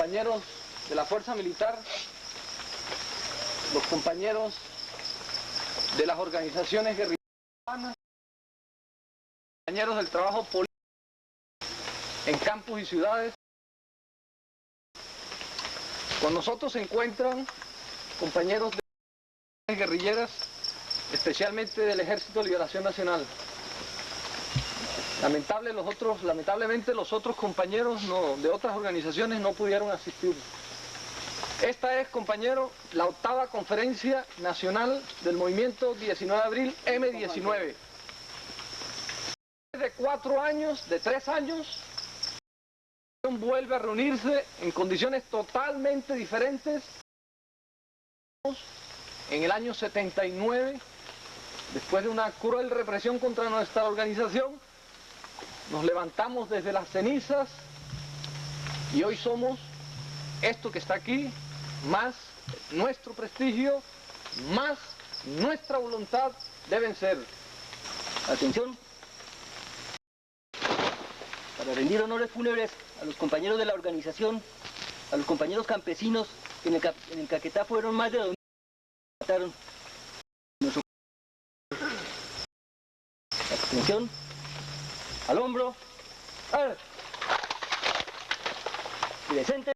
compañeros de la fuerza militar, los compañeros de las organizaciones guerrilleras, compañeros del trabajo político en campos y ciudades. Con nosotros se encuentran compañeros de guerrilleras, especialmente del Ejército de Liberación Nacional. Lamentablemente los otros compañeros de otras organizaciones no pudieron asistir. Esta es, compañero, la 8ª Conferencia Nacional del Movimiento 19 de Abril M19. De 4 años, de 3 años, vuelve a reunirse en condiciones totalmente diferentes. En el año 79, después de una cruel represión contra nuestra organización, nos levantamos desde las cenizas y hoy somos esto que está aquí, más nuestro prestigio, más nuestra voluntad deben ser. Atención, para rendir honores fúnebres a los compañeros de la organización, a los compañeros campesinos que en el Caquetá fueron más de 2.000 que mataron. Atención, al hombro, presente.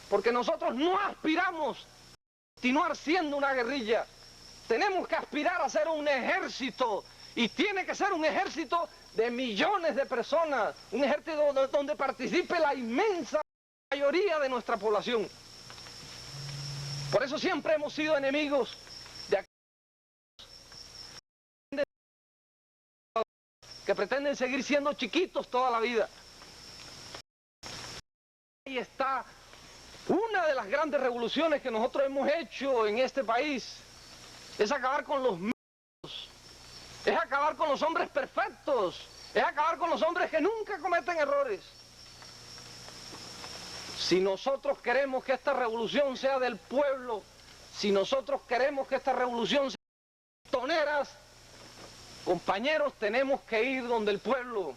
Porque nosotros no aspiramos a continuar siendo una guerrilla. Tenemos que aspirar a ser un ejército, y tiene que ser un ejército de millones de personas, un ejército donde participe la inmensa mayoría de nuestra población. Por eso siempre hemos sido enemigos de aquellos que pretenden seguir siendo chiquitos toda la vida. Ahí está una de las grandes revoluciones que nosotros hemos hecho en este país, es acabar con los mitos, es acabar con los hombres perfectos, es acabar con los hombres que nunca cometen errores. Si nosotros queremos que esta revolución sea del pueblo, si nosotros queremos que esta revolución sea de toneras, compañeros, tenemos que ir donde el pueblo.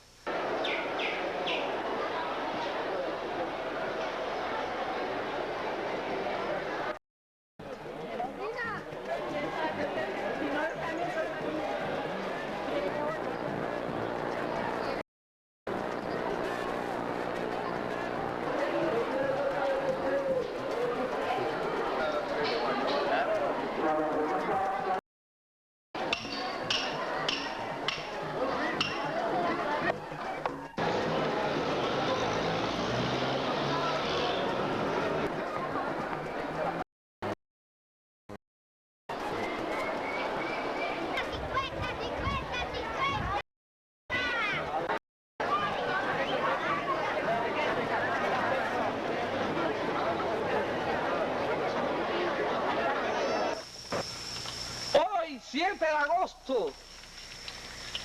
Hoy, 7 de agosto,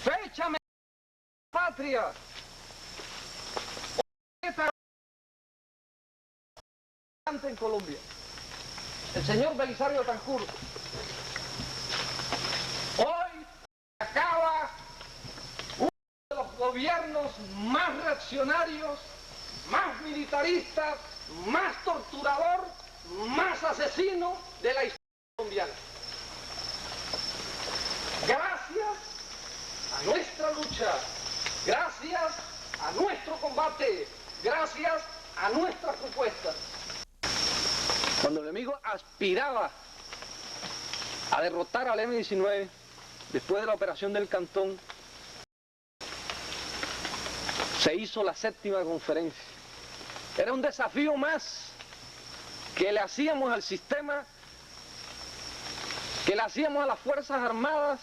fecha de patria. Hoy, 7 de agosto, en Colombia. El señor Belisario Betancourt. Hoy acaba uno de los gobiernos más reaccionarios, más militaristas, más torturador, más asesino de la historia colombiana. Gracias a nuestra lucha, gracias a nuestro combate, gracias a nuestras propuestas. Cuando el enemigo aspiraba a derrotar al M-19, después de la operación del Cantón, se hizo la 7ª conferencia. Era un desafío más que le hacíamos al sistema, que le hacíamos a las Fuerzas Armadas,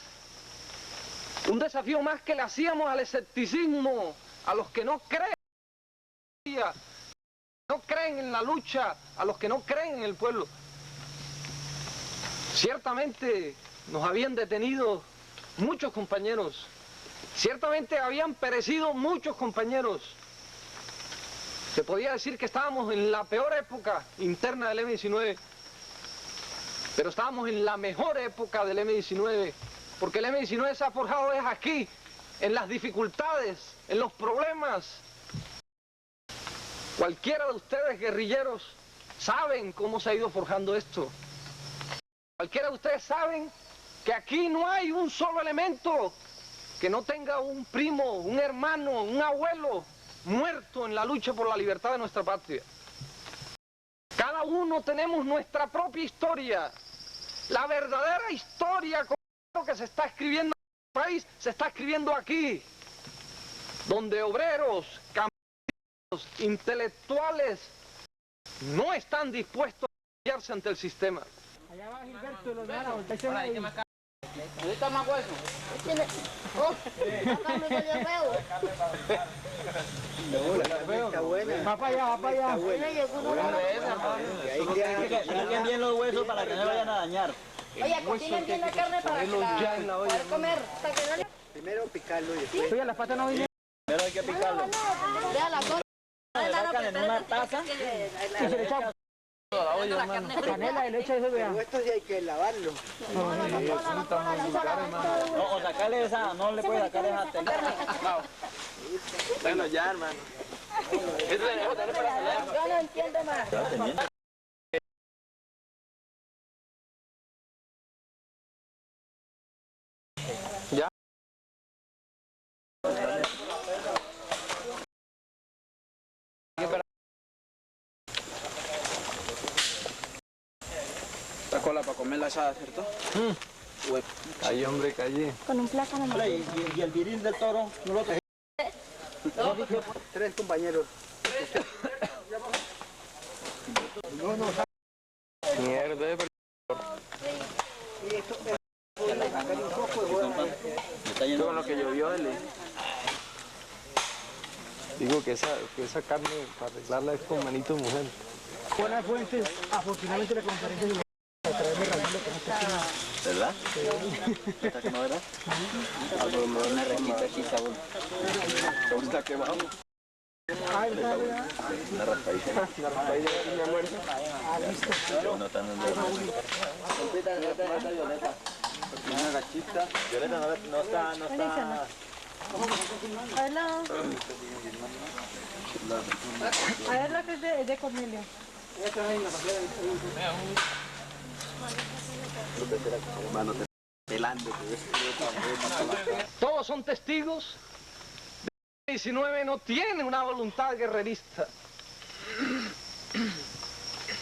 un desafío más que le hacíamos al escepticismo, a los que no creen en la lucha, a los que no creen en el pueblo. Ciertamente nos habían detenido muchos compañeros, ciertamente habían perecido muchos compañeros. Se podía decir que estábamos en la peor época interna del M-19, pero estábamos en la mejor época del M-19, porque el M-19 se ha forjado es aquí, en las dificultades, en los problemas. Cualquiera de ustedes, guerrilleros, saben cómo se ha ido forjando esto. Cualquiera de ustedes saben que aquí no hay un solo elemento que no tenga un primo, un hermano, un abuelo muerto en la lucha por la libertad de nuestra patria. Cada uno tenemos nuestra propia historia. La verdadera historia que se está escribiendo en el país se está escribiendo aquí, donde obreros, campesinos, intelectuales no están dispuestos a cambiarse ante el sistema. Allá va Gilberto, los naranjos. ¿Ahorita más hueso? Va para allá, va para allá. Piquen bien los huesos para que no vayan a dañar. Oye, cocinen bien la carne para poder comer. Primero picarlo y después. Oye, las patas no vienen. Primero hay que picarlo. Vea la cosa. Le sacan en una taza. Y se le echa canela y leche, eso vea. Esto sí hay que lavarlo. No, o sacarle esa, no le puede sacar esa tela. Bueno, ya, hermano. Yo no entiendo más. ¿Ya? La cola para comer la asada, ¿cierto? Ay, hombre, callé. Con un plátano. Y el viril del toro, no lo traje. 3 compañeros. Mierda, Con lo que llovió, digo que esa carne para arreglarla es con manito de mujer. Buenas fuentes, afortunadamente la conferencia de traerme Ramiro con este ¿Verdad? ¿Esta que no era? Algo una rejita aquí, sabor. ¿Te gusta que bajo? Una raspadita. Una raspadita de mi almuerzo. Jonathan, Violeta. Una gachita. Violeta no está. A ver la que es de Cornelio. Todos son testigos. 19 no tiene una voluntad guerrerista.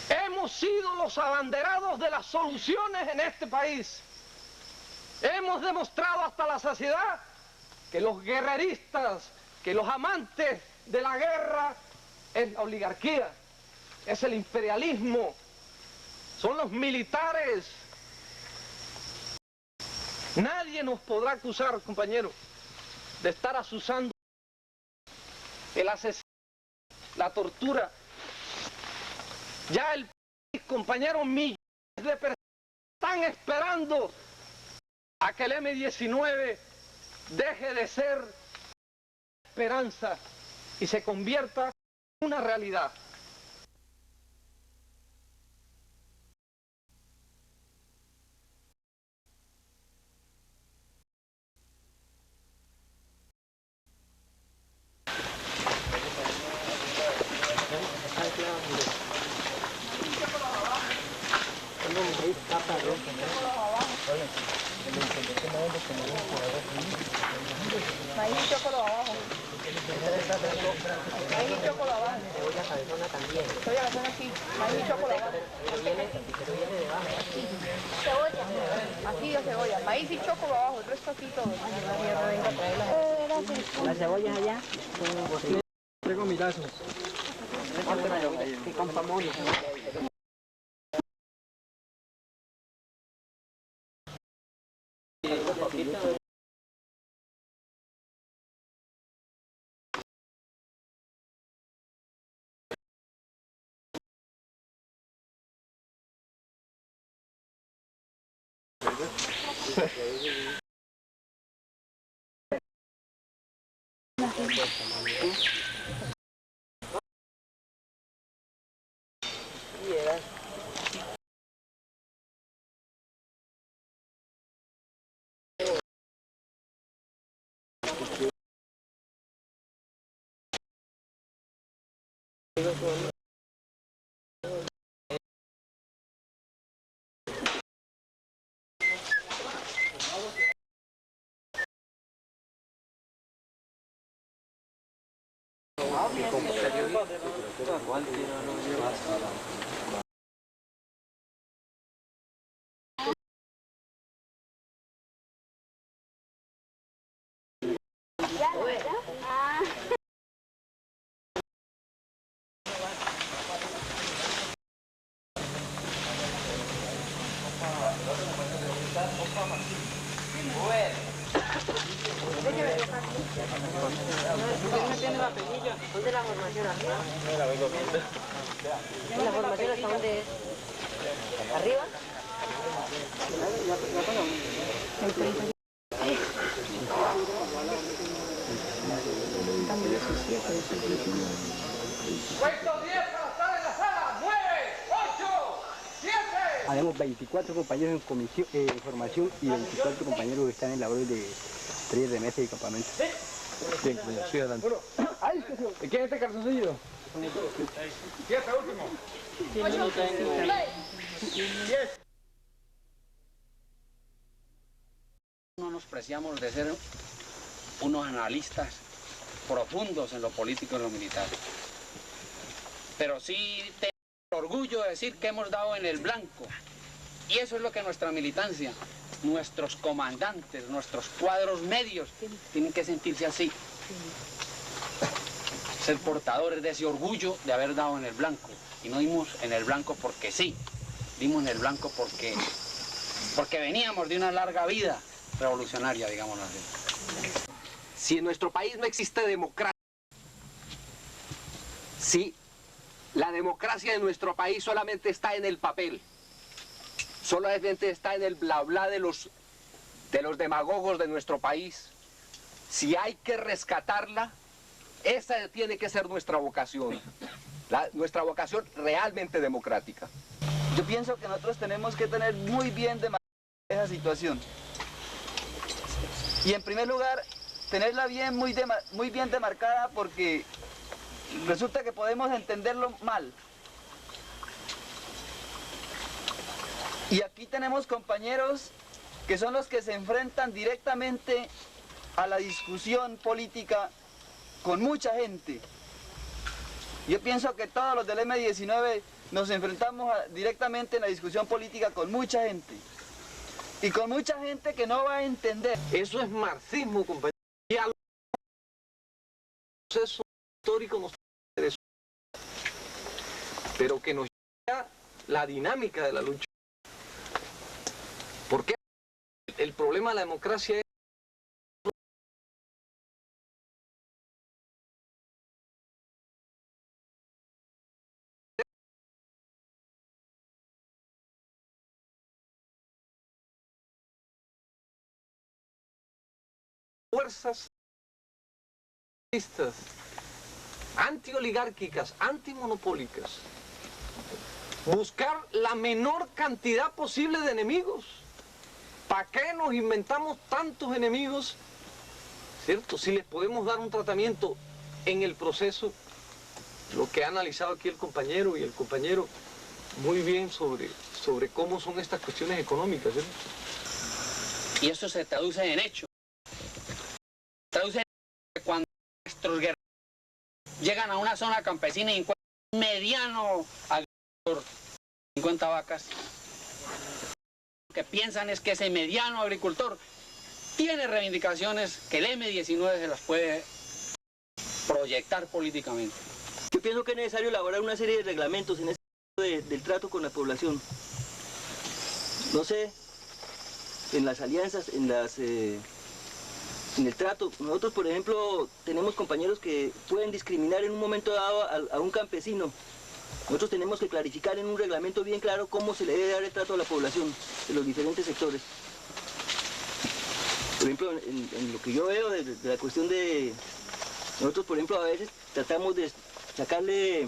Hemos sido los abanderados de las soluciones en este país. Hemos demostrado hasta la saciedad que los guerreristas, que los amantes de la guerra es la oligarquía, es el imperialismo, son los militares. Nadie nos podrá acusar, compañeros, de estar azuzando el asesinato, la tortura. Ya el país, compañeros, millones de personas están esperando a que el M-19 deje de ser esperanza y se convierta en una realidad. Maíz y chocolo abajo. Maíz y chocolo abajo. Cebolla cabezona también. Cebolla cabezona aquí. Maíz y chocolo abajo. Pero viene debajo. Cebolla. Aquí o cebolla. Maíz y chocolo abajo. El resto aquí todo. Las cebollas allá. Traigo mi tazo. Que con pamones. ¿Dónde la formación arriba? ¿La formación hasta dónde es? ¿Arriba? Puesto 10 para estar en la sala. 9, 8, 7. Habemos 24 compañeros en comisión, formación y 24 compañeros que están en labores de taller de mesa y campamento. Bien, sí, adelante. ¿Y quién es este calzoncillo? 7, último. 10. No nos preciamos de ser unos analistas profundos en lo político y en lo militar. Pero sí tenemos el orgullo de decir que hemos dado en el blanco. Y eso es lo que nuestra militancia, nuestros comandantes, nuestros cuadros medios tienen que sentirse así. Ser portadores de ese orgullo de haber dado en el blanco. Y no dimos en el blanco porque sí, dimos en el blanco porque veníamos de una larga vida revolucionaria, digamos así. Si en nuestro país no existe democracia, si la democracia en nuestro país solamente está en el papel, solamente está en el bla bla de los demagogos de nuestro país. Si hay que rescatarla, esa tiene que ser nuestra vocación, nuestra vocación realmente democrática. Yo pienso que nosotros tenemos que tener muy bien demarcada esa situación. Y en primer lugar, tenerla muy bien demarcada, porque resulta que podemos entenderlo mal. Y aquí tenemos compañeros que son los que se enfrentan directamente a la discusión política con mucha gente. Yo pienso que todos los del M19 nos enfrentamos directamente en la discusión política con mucha gente. Y con mucha gente que no va a entender. Eso es marxismo, compañero. Y al proceso histórico nos interesa, pero que nos llega la dinámica de la lucha. Porque el problema de la democracia es fuerzas antioligárquicas, antimonopólicas, buscar la menor cantidad posible de enemigos. ¿Para qué nos inventamos tantos enemigos? ¿Cierto? Si les podemos dar un tratamiento en el proceso, lo que ha analizado aquí el compañero, y el compañero muy bien sobre cómo son estas cuestiones económicas, ¿cierto? Y eso se traduce en hechos. Traduce en cuando nuestros guerreros llegan a una zona campesina y encuentran un mediano agricultor, 50 vacas. Lo que piensan es que ese mediano agricultor tiene reivindicaciones que el M19 se las puede proyectar políticamente. Yo pienso que es necesario elaborar una serie de reglamentos en ese del trato con la población. No sé, en las alianzas, en el trato. Nosotros, por ejemplo, tenemos compañeros que pueden discriminar en un momento dado a un campesino. Nosotros tenemos que clarificar en un reglamento bien claro cómo se le debe dar el trato a la población de los diferentes sectores. Por ejemplo, en lo que yo veo de la cuestión de... Nosotros, por ejemplo, a veces tratamos de sacarle...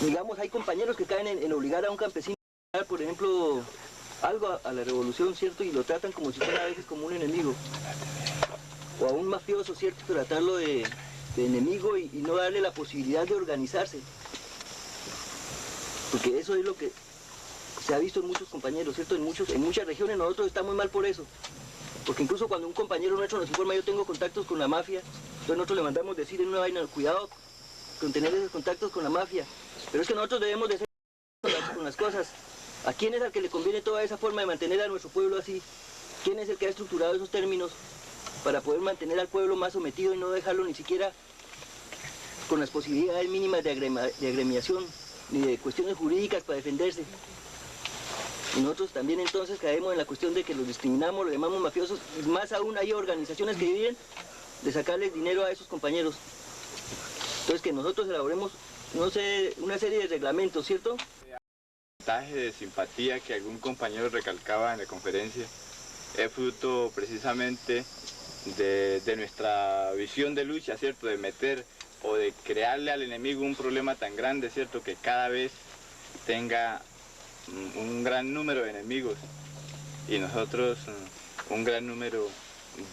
Digamos, hay compañeros que caen en obligar a un campesino a dar, por ejemplo, algo a la revolución, ¿cierto? Y lo tratan como si fuera a veces como un enemigo. O a un mafioso, ¿cierto? Tratarlo de enemigo y no darle la posibilidad de organizarse. Porque eso es lo que se ha visto en muchos compañeros, ¿cierto? En muchas regiones nosotros estamos mal por eso. Porque incluso cuando un compañero nuestro nos informa, yo tengo contactos con la mafia, entonces nosotros le mandamos decir en una vaina, cuidado con tener esos contactos con la mafia. Pero es que nosotros debemos de ser con las cosas. ¿A quién es al que le conviene toda esa forma de mantener a nuestro pueblo así? ¿Quién es el que ha estructurado esos términos para poder mantener al pueblo más sometido y no dejarlo ni siquiera con las posibilidades mínimas de agremiación ni de cuestiones jurídicas para defenderse? Y nosotros también entonces caemos en la cuestión de que los discriminamos, los llamamos mafiosos, y más aún hay organizaciones que viven de sacarles dinero a esos compañeros. Entonces que nosotros elaboremos, no sé, una serie de reglamentos, ¿cierto? El de simpatía que algún compañero recalcaba en la conferencia es fruto precisamente de nuestra visión de lucha, ¿cierto? De meter o de crearle al enemigo un problema tan grande, ¿cierto? Que cada vez tenga un gran número de enemigos y nosotros un gran número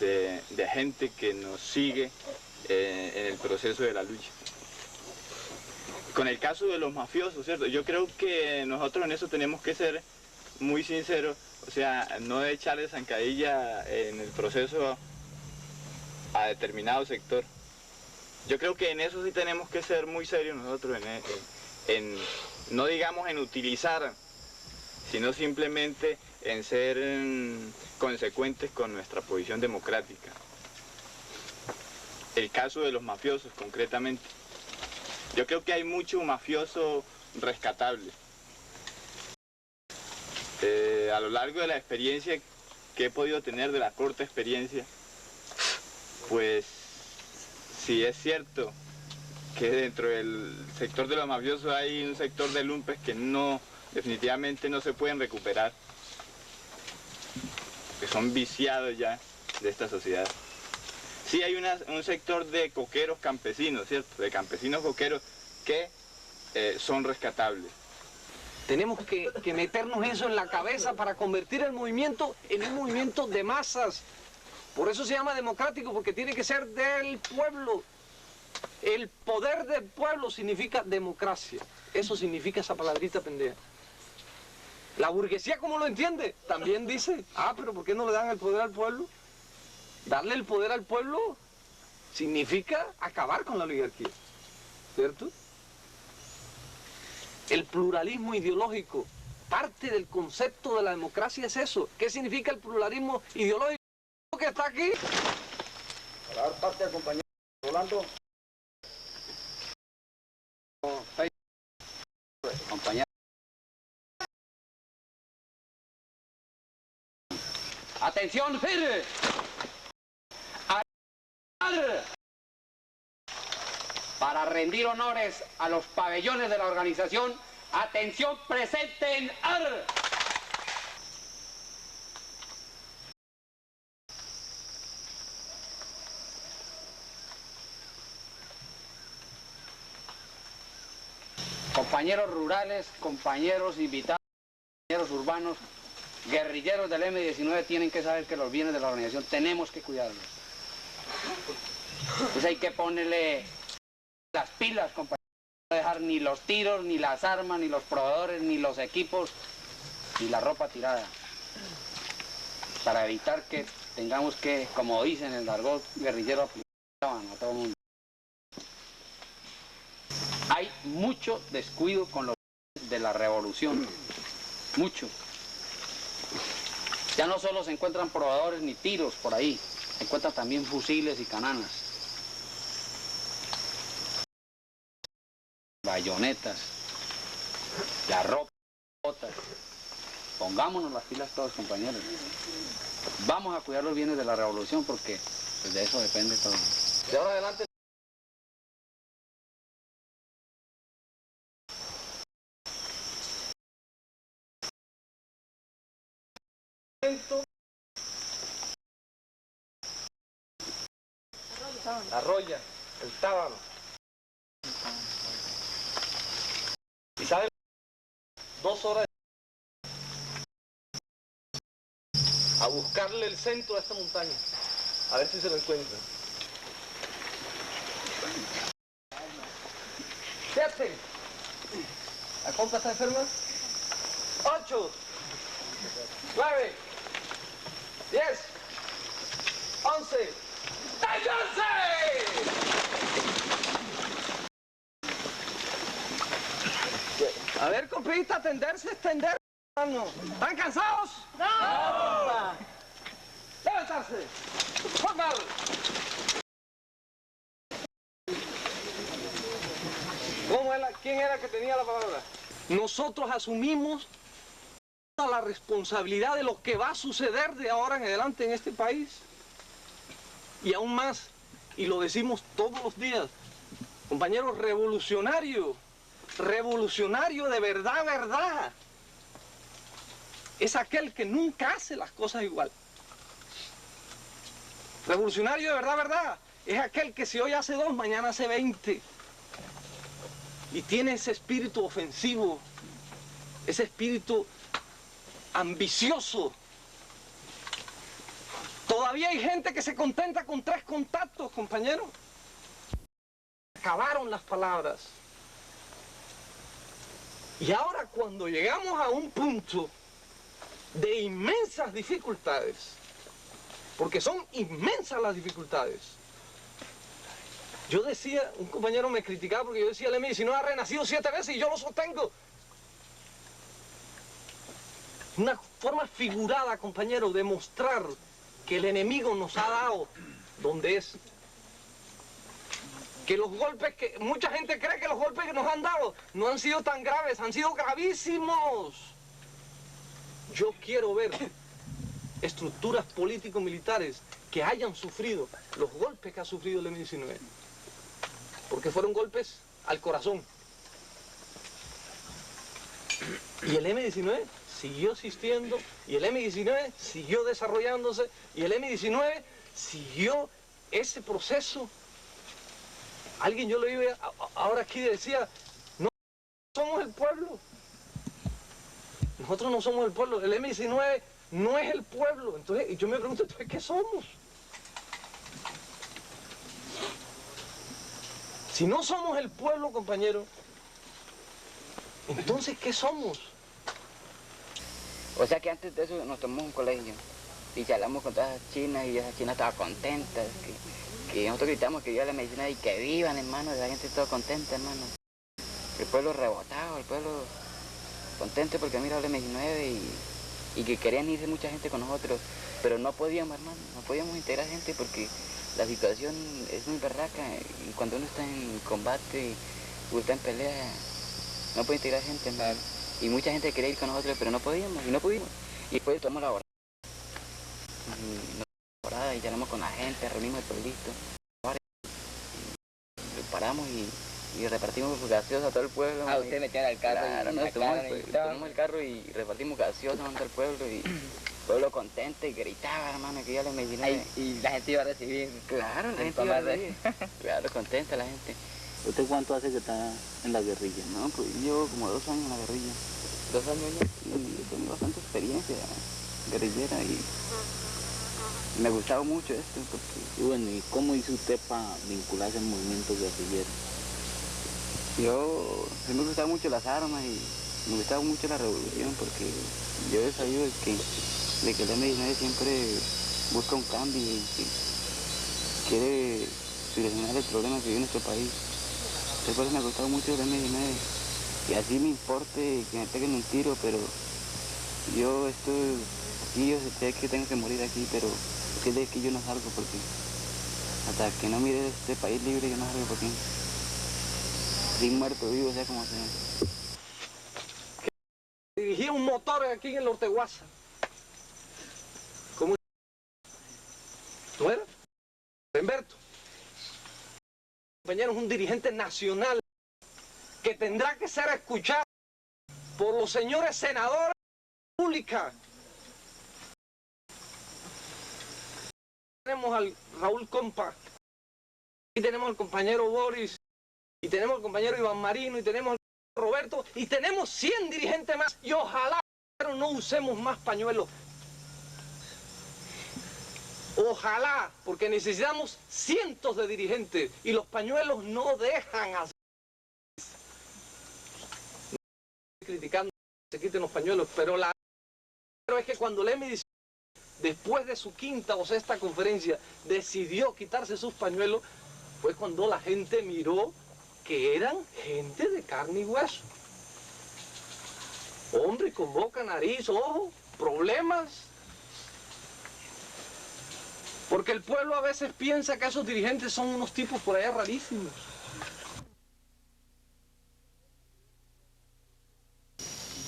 de gente que nos sigue en el proceso de la lucha. Con el caso de los mafiosos, ¿cierto? Yo creo que nosotros en eso tenemos que ser muy sinceros, o sea, no echarle zancadilla en el proceso a determinado sector. Yo creo que en eso sí tenemos que ser muy serios nosotros, no digamos en utilizar, sino simplemente en ser consecuentes con nuestra posición democrática. El caso de los mafiosos, concretamente. Yo creo que hay mucho mafioso rescatable. A lo largo de la experiencia que he podido tener, de la corta experiencia, pues sí es cierto que dentro del sector de los mafiosos hay un sector de lumpes que no, definitivamente no se pueden recuperar, que son viciados ya de esta sociedad. Sí hay un sector de coqueros campesinos, ¿cierto? De campesinos coqueros que son rescatables. Tenemos que meternos eso en la cabeza para convertir el movimiento en un movimiento de masas. Por eso se llama democrático, porque tiene que ser del pueblo. El poder del pueblo significa democracia. Eso significa esa palabrita pendeja. La burguesía, ¿cómo lo entiende? También dice, pero ¿por qué no le dan el poder al pueblo? Darle el poder al pueblo significa acabar con la oligarquía, ¿cierto? El pluralismo ideológico, parte del concepto de la democracia es eso. ¿Qué significa el pluralismo ideológico que está aquí? Para dar parte al compañero Rolando. Compañero. Atención, firme. Para rendir honores a los pabellones de la organización, atención, presenten al... Compañeros rurales, compañeros invitados, compañeros urbanos, guerrilleros del M-19 tienen que saber que los bienes de la organización tenemos que cuidarlos. Pues hay que ponerle las pilas, compañeros, no dejar ni los tiros, ni las armas, ni los proveedores, ni los equipos, ni la ropa tirada. Para evitar que tengamos que, como dicen en el argot guerrillero, a todo el mundo. Hay mucho descuido con los de la revolución, mucho. Ya no solo se encuentran proveedores ni tiros por ahí, se encuentran también fusiles y cananas, bayonetas, la ropa, botas. Pongámonos las pilas todos, compañeros. Vamos a cuidar los bienes de la revolución porque pues, de eso depende todo. De ahora en adelante. La roya, el tábano. ¿Y saben? 2 horas a buscarle el centro a esta montaña, a ver si se lo encuentran. 7. ¿La compa está enferma? 8, 9, 10, 11. A ver, compita, atenderse, extender, hermano. ¿Están cansados? ¡No! ¡Levantarse! ¡Formal! ¿Quién era que tenía la palabra? Nosotros asumimos la responsabilidad de lo que va a suceder de ahora en adelante en este país. Y aún más, y lo decimos todos los días, compañeros, revolucionario de verdad, verdad, es aquel que nunca hace las cosas igual. Revolucionario de verdad, verdad, es aquel que si hoy hace 2, mañana hace 20. Y tiene ese espíritu ofensivo, ese espíritu ambicioso. Todavía hay gente que se contenta con 3 contactos, compañeros. Acabaron las palabras. Y ahora cuando llegamos a un punto de inmensas dificultades, porque son inmensas las dificultades. Yo decía, un compañero me criticaba porque yo decía, el M-19 ha renacido 7 veces y yo lo sostengo. Una forma figurada, compañero, de mostrar que el enemigo nos ha dado donde es. Que los golpes que... Mucha gente cree que los golpes que nos han dado no han sido tan graves, han sido gravísimos. Yo quiero ver estructuras político-militares que hayan sufrido los golpes que ha sufrido el M-19. porque fueron golpes al corazón. Y el M-19 siguió existiendo, y el M-19 siguió desarrollándose, y el M-19 siguió ese proceso. Alguien yo lo iba ahora aquí decía, no somos el pueblo. Nosotros no somos el pueblo, el M-19 no es el pueblo. Entonces, yo me pregunto, entonces, ¿qué somos? Si no somos el pueblo, compañero, entonces, ¿qué somos? O sea que antes de eso nos tomamos un colegio y charlamos con todas las chinas y esas chinas estaban contentas, que nosotros gritamos que viva la medicina y que vivan, hermano, y la gente toda contenta, hermano. El pueblo rebotado, el pueblo contento porque mira la M-19 y que querían irse mucha gente con nosotros, pero no podíamos, hermano, no podíamos integrar gente porque la situación es muy berraca y cuando uno está en combate o está en pelea, no puede integrar gente, hermano. Y mucha gente quería ir con nosotros, pero no podíamos, y no pudimos. Y después tomamos la hora y llamamos con la gente, reunimos el pueblito, y paramos y repartimos gaseosa a todo el pueblo. Ah, usted metieron al carro. Claro, nos tomamos el carro y repartimos gaseosa a todo el pueblo y el pueblo contento y gritaba, hermano, que ya le medicina. Y la gente iba a recibir. Claro, la gente iba a recibir. Claro, contenta la gente. ¿Usted cuánto hace que está en la guerrilla? No, pues llevo como 2 años en la guerrilla. 2 años ya. Y tengo bastante experiencia guerrillera y me ha gustado mucho esto porque... Y bueno, ¿y cómo hizo usted para vincularse al movimiento guerrillero? Sí me gustaba mucho las armas y me gustaba mucho la revolución porque yo he sabido de que el M-19 siempre busca un cambio y que quiere solucionar el problema que vive en nuestro país. Entonces por eso me ha gustado mucho el M-19 y así me importe que me peguen un tiro, pero yo estoy aquí, yo sé que tengo que morir aquí, pero es que de aquí yo no salgo porque hasta que no mire este país libre yo no salgo porque sin muerto vivo, o sea como sea. Dirigía un motor aquí en el Orteguaza. ¿Cómo? ¿No era? Humberto. Compañero, es un dirigente nacional que tendrá que ser escuchado por los señores senadores de la República. Tenemos al Raúl Compa, y tenemos al compañero Boris, y tenemos al compañero Iván Marino, y tenemos al Roberto, y tenemos 100 dirigentes más, y ojalá pero no usemos más pañuelos. Ojalá, porque necesitamos cientos de dirigentes, y los pañuelos no dejan hacer. No estoy criticando que se quiten los pañuelos, pero es que cuando el M-19, después de su 5ª o 6ª conferencia, decidió quitarse sus pañuelos, fue cuando la gente miró que eran gente de carne y hueso. Hombre con boca, nariz, ojo, problemas. Porque el pueblo a veces piensa que esos dirigentes son unos tipos por allá rarísimos.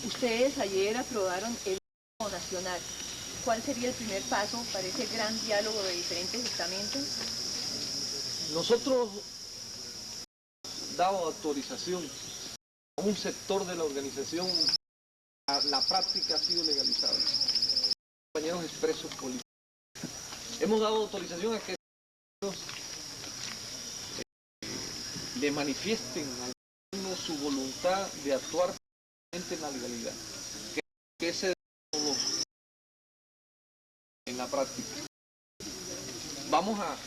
Ustedes ayer aprobaron el Pacto Nacional. ¿Cuál sería el primer paso para ese gran diálogo de diferentes estamentos? Nosotros damos autorización a un sector de la organización, la práctica ha sido legalizada. Compañeros expresos políticos. Hemos dado autorización a que le manifiesten al gobierno su voluntad de actuar en la legalidad. Que ese en la práctica. Vamos a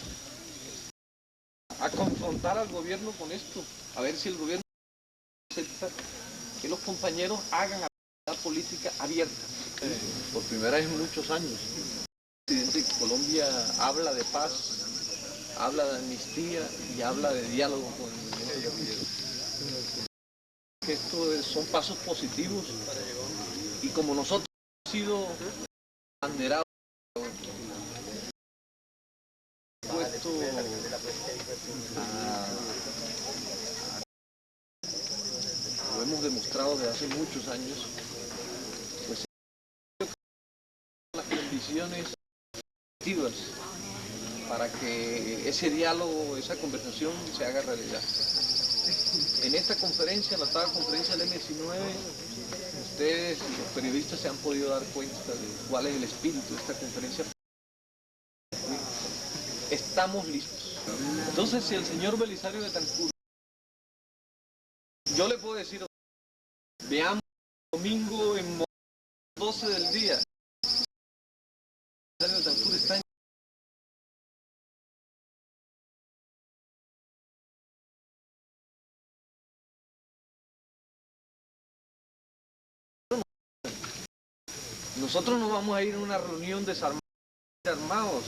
confrontar al gobierno con esto, a ver si el gobierno acepta que los compañeros hagan actividad política abierta. Por primera vez en muchos años, el presidente de Colombia habla de paz, habla de amnistía y habla de diálogo con el movimiento guerrillero. Estos son pasos positivos y como nosotros hemos sido banderados, lo hemos demostrado desde hace muchos años, pues las condiciones activas para que ese diálogo, esa conversación se haga realidad. En esta conferencia, la octava conferencia del M19, ustedes, los periodistas, se han podido dar cuenta de cuál es el espíritu de esta conferencia. Estamos listos. Entonces, si el señor Belisario Betancur, yo le puedo decir, veamos el domingo en 12 del día, Belisario Betancur está en nosotros no vamos a ir a una reunión desarmados.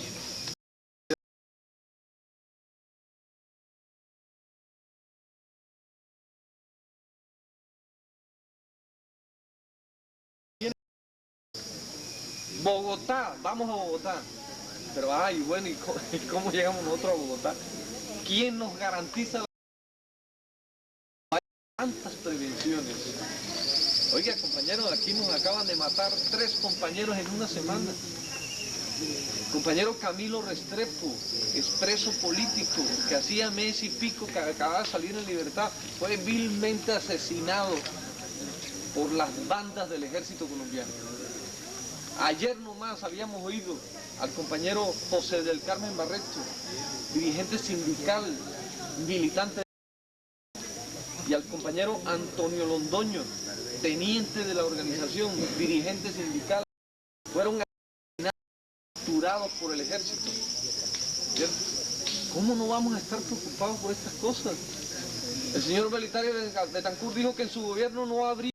Bogotá, vamos a Bogotá. Pero ay, bueno, ¿y cómo llegamos nosotros a Bogotá? ¿Quién nos garantiza la... Hay tantas prevenciones? Oiga, compañeros, aquí nos acaban de matar 3 compañeros en una semana. El compañero Camilo Restrepo, expreso político, que hacía mes y pico que acababa de salir en libertad, fue vilmente asesinado por las bandas del ejército colombiano. Ayer nomás habíamos oído al compañero José del Carmen Barreto, dirigente sindical, militante, y al compañero Antonio Londoño, teniente de la organización, dirigente sindical, fueron capturados por el ejército. ¿Cómo no vamos a estar preocupados por estas cosas? El señor Belisario Betancur dijo que en su gobierno no habría...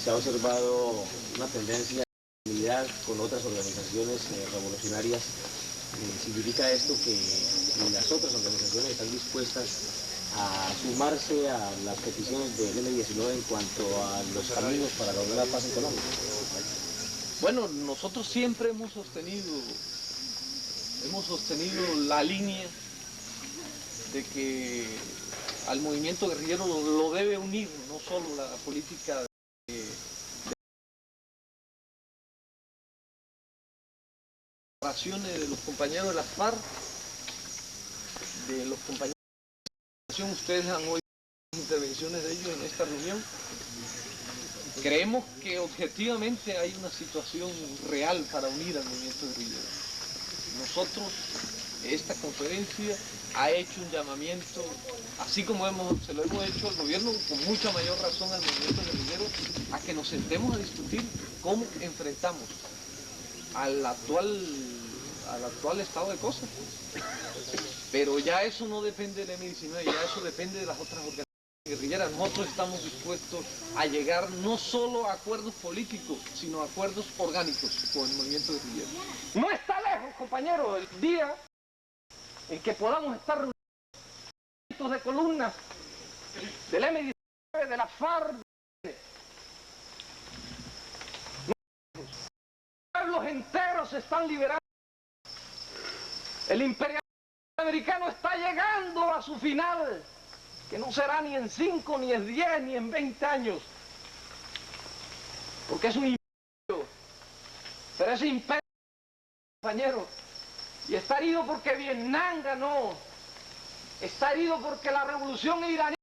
Se ha observado una tendencia de unidad con otras organizaciones revolucionarias. ¿Significa esto que las otras organizaciones están dispuestas a sumarse a las peticiones del M19 en cuanto a los caminos para lograr la paz en Colombia? Bueno, nosotros siempre hemos sostenido la línea de que al movimiento guerrillero lo debe unir, no solo la política de los compañeros de la FARC, de los compañeros de la ustedes han oído intervenciones de ellos en esta reunión. Creemos que objetivamente hay una situación real para unir al movimiento guerrillero. Nosotros, esta conferencia ha hecho un llamamiento, así como se lo hemos hecho al gobierno, con mucha mayor razón al movimiento guerrillero, a que nos sentemos a discutir cómo enfrentamos al actual estado de cosas. Pero ya eso no depende del M19, ya eso depende de las otras organizaciones guerrilleras. Nosotros estamos dispuestos a llegar no solo a acuerdos políticos, sino a acuerdos orgánicos con el movimiento guerrillero. No está lejos, compañeros, el día en que podamos estar reunidos de columnas del M19, de la FARC. Pueblos enteros se están liberando. El imperialismo americano está llegando a su final, que no será ni en 5, ni en 10, ni en 20 años. Porque es un imperio. Pero ese imperio, compañero, y está herido porque Vietnam ganó. Está herido porque la revolución iraní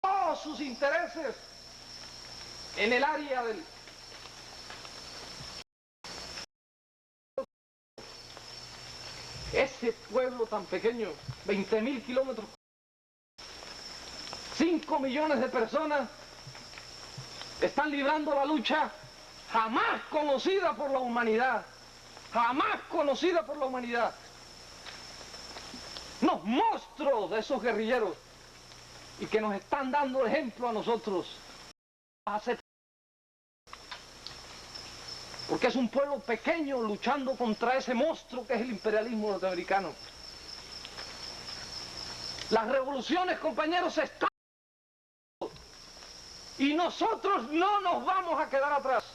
todos sus intereses en el área del... Ese pueblo tan pequeño, 20.000 kilómetros, 5 millones de personas, están librando la lucha jamás conocida por la humanidad, jamás conocida por la humanidad. Unos monstruos de esos guerrilleros, y que nos están dando ejemplo a nosotros. Porque es un pueblo pequeño luchando contra ese monstruo que es el imperialismo norteamericano. Las revoluciones, compañeros, se están... Y nosotros no nos vamos a quedar atrás.